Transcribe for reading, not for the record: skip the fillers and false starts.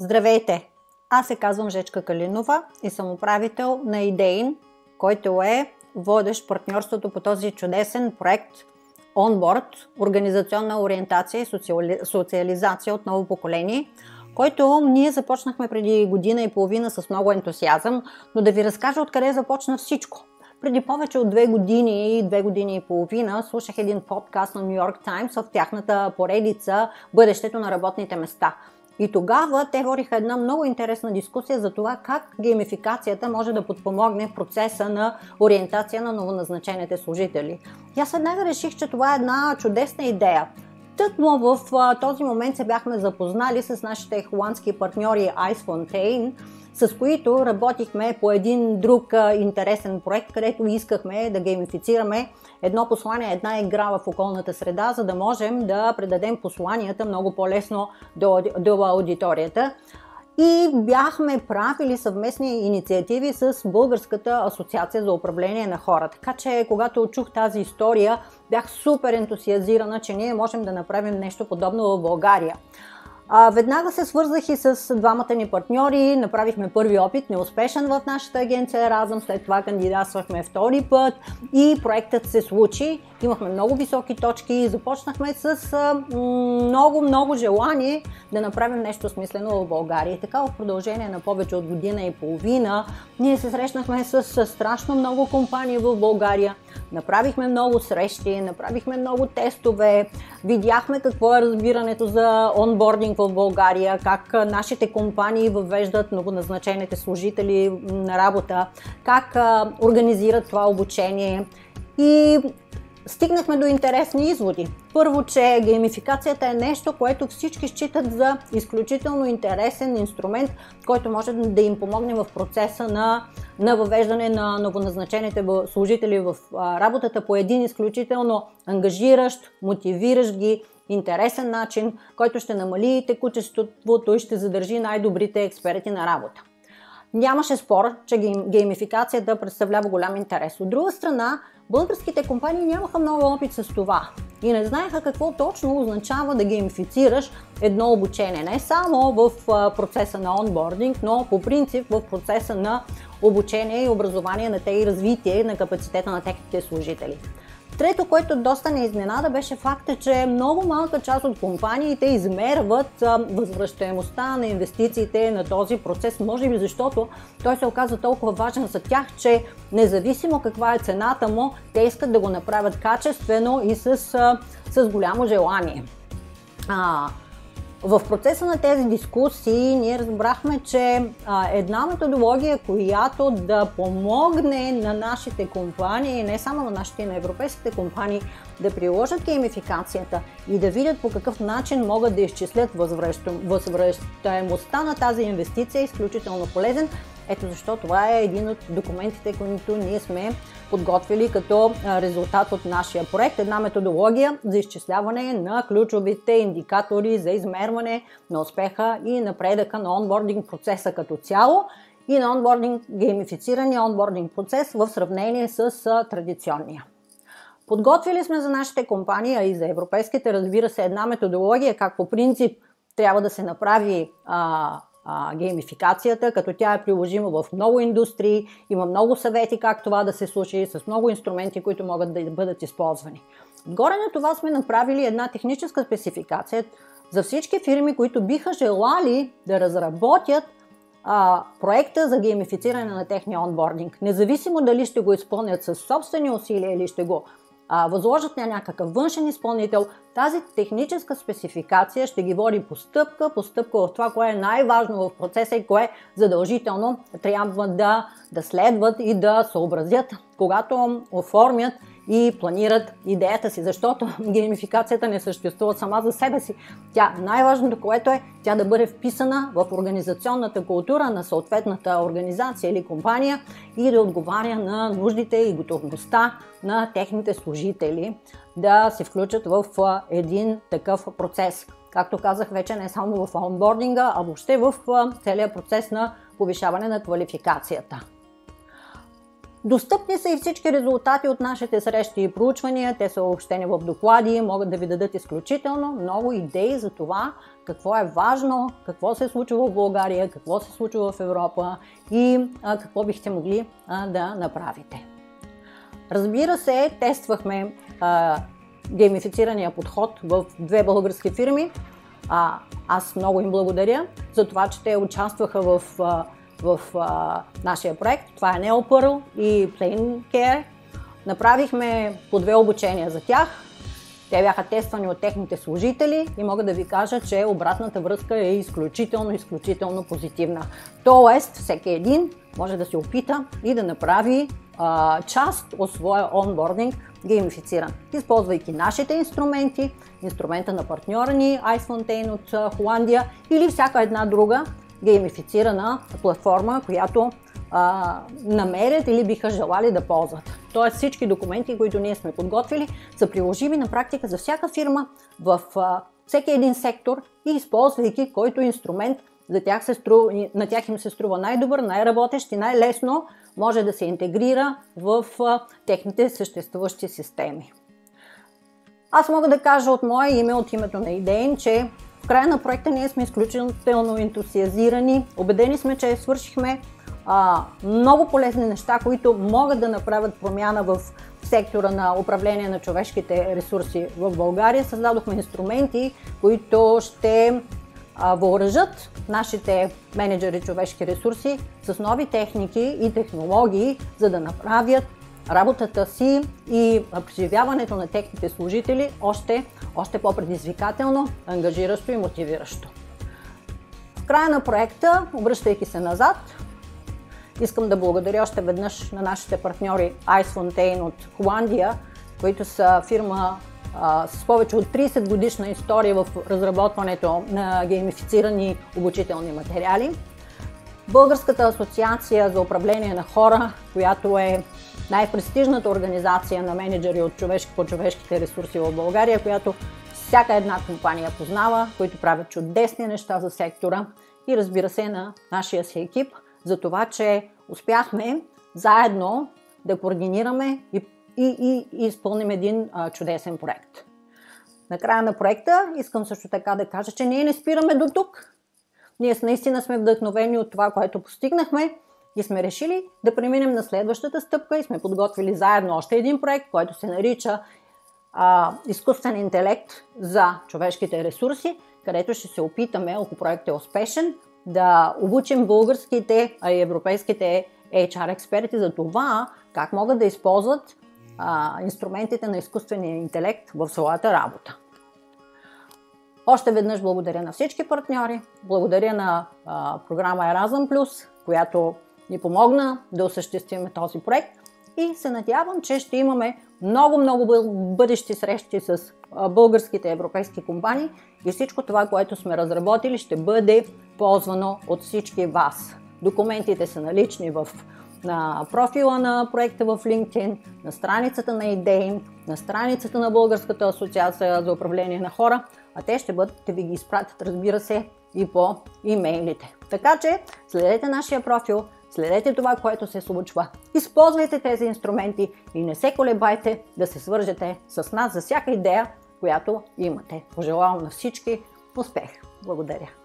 Здравейте! Аз се казвам Жечка Калинова и съм управител на Idейн, който е водещ партньорството по този чудесен проект Onboard, организационна ориентация и социализация от ново поколение, който ние започнахме преди година и половина с много ентусиазъм, но да ви разкажа откъде започна всичко. Преди повече от 2 години и половина слушах един подкаст на Ню Йорк Таймс в тяхната поредица "Бъдещето на работните места". И тогава те водиха една много интересна дискусия за това как геймификацията може да подпомогне процеса на ориентация на новоназначените служители. И аз веднага реших, че това е една чудесна идея. Тъкмо в този момент се бяхме запознали с нашите холандски партньори icefontaine, с които работихме по един друг интересен проект, където искахме да геймифицираме едно послание, една игра в околната среда, за да можем да предадем посланията много по-лесно до аудиторията. И бяхме правили съвместни инициативи с Българската асоциация за управление на хора. Така че, когато чух тази история, бях супер ентусиазирана, че ние можем да направим нещо подобно в България. Веднага се свързах и с двамата ни партньори, направихме първи опит, неуспешен в нашата агенция Еразъм, след това кандидатствахме втори път и проектът се случи. Имахме много високи точки и започнахме с много желание да направим нещо смислено в България. И така в продължение на повече от година и половина ние се срещнахме с страшно много компании в България. Направихме много срещи, направихме много тестове, видяхме какво е разбирането за онбординг в България, как нашите компании въвеждат новоназначените служители на работа, как организират това обучение и стигнахме до интересни изводи. Първо, че геймификацията е нещо, което всички считат за изключително интересен инструмент, който може да им помогне в процеса на въвеждане на новоназначените служители в работата по един изключително ангажиращ, мотивиращ ги, интересен начин, който ще намали текучеството и ще задържи най-добрите експерти на работа. Нямаше спор, че геймификацията представлява голям интерес. От друга страна, българските компании нямаха много опит с това и не знаеха какво точно означава да геймифицираш едно обучение. Не само в процеса на онбординг, но по принцип в процеса на обучение и образование на те и развитие на капацитета на техните служители. Трето, което доста не изненада, беше факта, че много малка част от компаниите измерват възвръщаемостта на инвестициите на този процес, може би защото той се оказва толкова важен за тях, че независимо каква е цената му, те искат да го направят качествено и с голямо желание. В процеса на тези дискусии ние разбрахме, че една методология, която да помогне на нашите компании, не само на нашите и на европейските компании, да приложат геймификацията и да видят по какъв начин могат да изчислят възвръщаемостта на тази инвестиция, е изключително полезен. Ето защо това е един от документите, които ние сме подготвили като резултат от нашия проект. Една методология за изчисляване на ключовите индикатори за измерване на успеха и напредъка на онбординг процеса като цяло и на геймифицирания онбординг процес в сравнение с традиционния. Подготвили сме за нашите компании, а и за европейските, разбира се, една методология, как по принцип трябва да се направи геймификацията, като тя е приложима в много индустрии, има много съвети как това да се случи, с много инструменти, които могат да бъдат използвани. Отгоре на това сме направили една техническа спецификация за всички фирми, които биха желали да разработят проекта за геймифициране на техния онбординг. Независимо дали ще го изпълнят с собствени усилия или ще го възложат на някакъв външен изпълнител, тази техническа спецификация ще ги води по стъпка в това, кое е най-важно в процеса и кое задължително трябва да следват и да съобразят, когато оформят и планират идеята си, защото геймификацията не съществува сама за себе си. Най-важното, което е тя да бъде вписана в организационната култура на съответната организация или компания и да отговаря на нуждите и готовността на техните служители да се включат в един такъв процес. Както казах вече, не само в онбординга, а въобще в целия процес на повишаване на квалификацията. Достъпни са и всички резултати от нашите срещи и проучвания. Те са обобщени в доклади, могат да ви дадат изключително много идеи за това какво е важно, какво се случва в България, какво се случва в Европа и какво бихте могли да направите. Разбира се, тествахме геймифицирания подход в 2 български фирми. Аз много им благодаря за това, че те участваха в нашия проект. Това е NeoPearl и PlaneCare. Направихме по 2 обучения за тях. Те бяха тествани от техните служители и мога да ви кажа, че обратната връзка е изключително позитивна. Тоест, всеки един може да се опита и да направи част от своя онбординг геймифициран, използвайки нашите инструменти, инструмента на партньора ни icefontaine от Холандия или всяка една друга геймифицирана платформа, която намерят или биха желали да ползват. Тоест всички документи, които ние сме подготвили, са приложими на практика за всяка фирма в всеки един сектор и използвайки който инструмент на тях им се струва най-добър, най-работещ и най-лесно може да се интегрира в техните съществуващи системи. Аз мога да кажа от мое име, от името на Ideen, че в края на проекта ние сме изключително ентусиазирани. Убедени сме, че свършихме много полезни неща, които могат да направят промяна в сектора на управление на човешките ресурси в България. Създадохме инструменти, които ще въоръжат нашите менеджери човешки ресурси с нови техники и технологии, за да направят работата си и преживяването на техните служители още по-предизвикателно, ангажиращо и мотивиращо. В края на проекта, обръщайки се назад, искам да благодаря още веднъж на нашите партньори icefontaine от Холандия, които са фирма с повече от 30 годишна история в разработването на геймифицирани обучителни материали. Българската асоциация за управление на хора, която е най-престижната организация на менеджери по човешките ресурси в България, която всяка една компания познава, които правят чудесни неща за сектора и разбира се на нашия си екип за това, че успяхме заедно да координираме и изпълним един чудесен проект. На края на проекта искам също така да кажа, че ние не спираме до тук. Ние наистина сме вдъхновени от това, което постигнахме и сме решили да преминем на следващата стъпка и сме подготвили заедно още един проект, който се нарича изкуствен интелект за човешките ресурси, където ще се опитаме, ако проектът е успешен, да обучим българските и европейските HR експерти за това как могат да използват инструментите на изкуствения интелект в своята работа. Още веднъж благодаря на всички партньори, благодаря на програма Erasmus+, която ни помогна да осъществим този проект и се надявам, че ще имаме много бъдещи срещи с българските европейски компании и всичко това, което сме разработили, ще бъде ползвано от всички вас. Документите са налични на профила на проекта в LinkedIn, на страницата на Ideen, на страницата на Българската асоциация за управление на хора, а те ще ви ги изпратят, разбира се, и по имейлите. Така че следете нашия профил, следете това, което се случва, използвайте тези инструменти и не се колебайте да се свържете с нас за всяка идея, която имате. Пожелавам на всички успех! Благодаря!